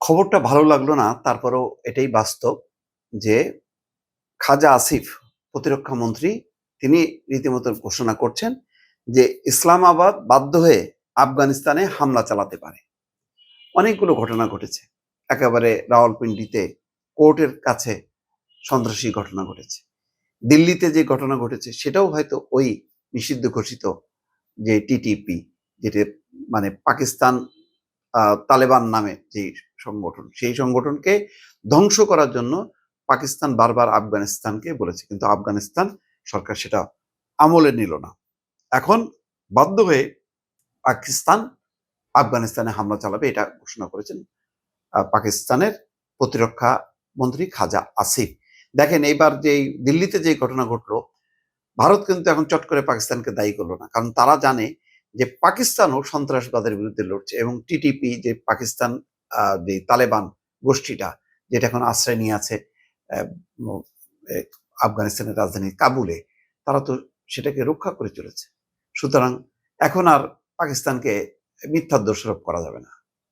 খবরটা ভালো লাগলো না, তারপরেও এটাই বাস্তব যে খাজা আসিফ প্রতিরক্ষা মন্ত্রী তিনি রীতিমতো ঘোষণা করছেন যে ইসলামাবাদ বাধ্য হয়ে আফগানিস্তানে হামলা চালাতে পারে। অনেকগুলো ঘটনা ঘটেছে। একেবারে রাওয়ালপিন্ডিতে কোর্টের কাছে সন্ত্রাসী ঘটনা ঘটেছে। দিল্লিতে যে ঘটনা ঘটেছে সেটাও হয়তো ওই নিষিদ্ধ ঘোষিত যে টিটিপি, যেটি মানে পাকিস্তান তালেবান নামে যে সংগঠন, সেই সংগঠনকে ধ্বংস করার জন্য পাকিস্তান বারবার আফগানিস্তানকে বলেছে, কিন্তু আফগানিস্তান সরকার সেটা আমলে নিল না। এখন বাধ্য হয়ে পাকিস্তান আফগানিস্তানে হামলা চালাবে, এটা ঘোষণা করেছেন পাকিস্তানের প্রতিরক্ষা মন্ত্রী খাজা আসিফ। দেখেন এইবার যেই দিল্লিতে যে ঘটনা ঘটলো, ভারত কিন্তু এখন চট করে পাকিস্তানকে দায়ী করলো না, কারণ তারা জানে যে পাকিস্তানও সন্ত্রাসবাদের বিরুদ্ধে লড়ছে এবং টিটিপি যে পাকিস্তান যে তালেবান গোষ্ঠীটা, যেটা এখন আশ্রয় নিয়ে আছে আহ, আফগানিস্তানের রাজধানী কাবুলে, তারা তো সেটাকে রক্ষা করে চলেছে। সুতরাং এখন আর পাকিস্তানকে মিথ্যা দোষারোপ করা যাবে না।